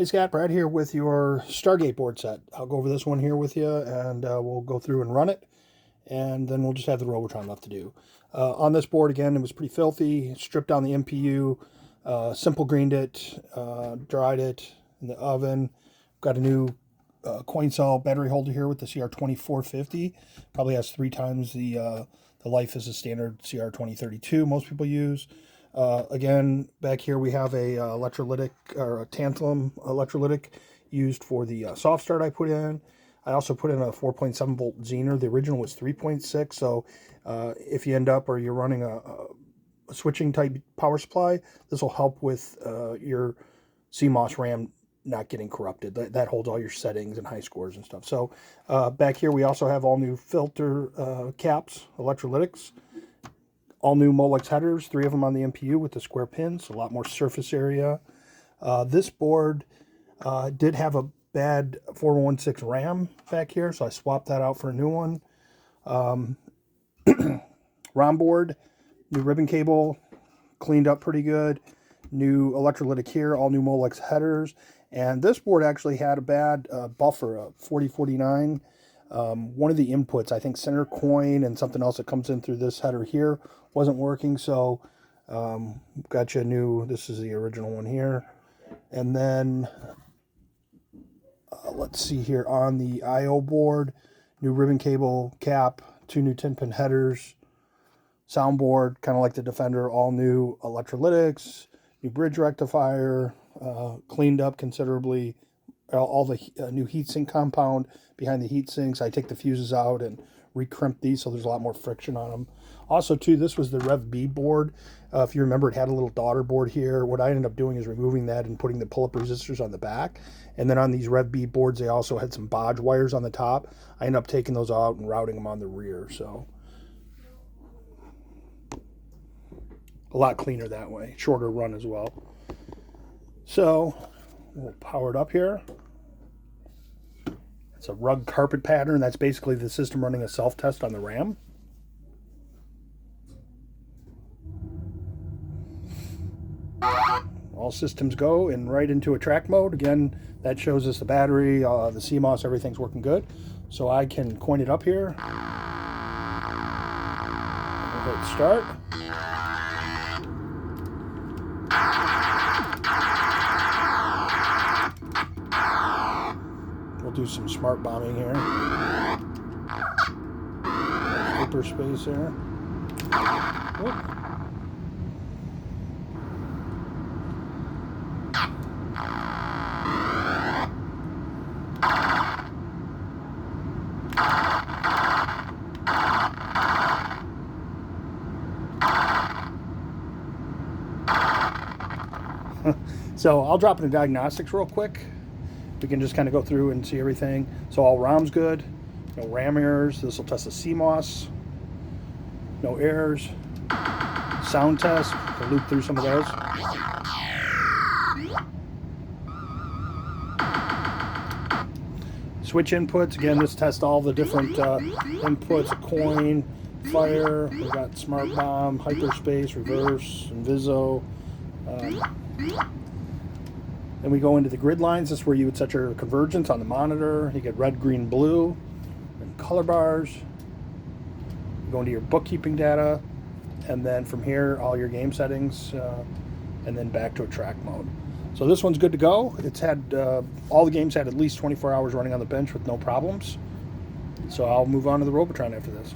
Hey Scott, Brad here with your Stargate board set. I'll go over this one here with you and we'll go through and run it, and then we'll just have the Robotron left to do. On this board, again, it was pretty filthy. Stripped down the MPU, simple greened it, dried it in the oven. Got a new coin cell battery holder here with the CR2450. Probably has 3 times the life as a standard CR2032 most people use. Again, back here we have a electrolytic or a tantalum electrolytic used for the soft start I put in. I also put in a 4.7 volt Zener. The original was 3.6, so if you end up or you're running a switching type power supply, this will help with your CMOS RAM not getting corrupted. That holds all your settings and high scores and stuff. So back here we also have all new filter caps, electrolytics. All new Molex headers, 3 of them on the MPU with the square pins, a lot more surface area. This board did have a bad 4116 RAM back here, so I swapped that out for a new one. ROM board, new ribbon cable, cleaned up pretty good. New electrolytic here, all new Molex headers. And this board actually had a bad buffer, a 4049. One of the inputs, I think center coin and something else that comes in through this header here, wasn't working, so got you a new, this is the original one here. And then let's see here on the I/O board, new ribbon cable cap, 2 new 10-pin headers, soundboard, kind of like the Defender, all new electrolytics, new bridge rectifier, cleaned up considerably. All the new heatsink compound behind the heat sinks. I take the fuses out and recrimp these so there's a lot more friction on them. Also, too, this was the Rev B board. If you remember, it had a little daughter board here. What I ended up doing is removing that and putting the pull-up resistors on the back. And then on these Rev B boards, they also had some bodge wires on the top. I ended up taking those out and routing them on the rear. So a lot cleaner that way. Shorter run as well. So we'll power it up here. It's a rug carpet pattern. That's basically the system running a self-test on the RAM. All systems go and right into a track mode. Again, that shows us the battery, the CMOS, everything's working good. So I can coin it up here. We'll hit start. We'll do some smart bombing here. Hyperspace there. Whoop. So I'll drop into diagnostics real quick. We can just kind of go through and see everything. So all ROM's good, no RAM errors. This will test the CMOS, no errors. Sound test, we'll loop through some of those. Switch inputs, again, this tests all the different inputs, coin, fire, we've got smart bomb, hyperspace, reverse, Inviso. Then we go into the grid lines. This is where you would set your convergence on the monitor. You get red, green, blue, and color bars. You go into your bookkeeping data, and then from here, all your game settings, and then back to a track mode. So this one's good to go. It's had, all the games had at least 24 hours running on the bench with no problems. So I'll move on to the Robotron after this.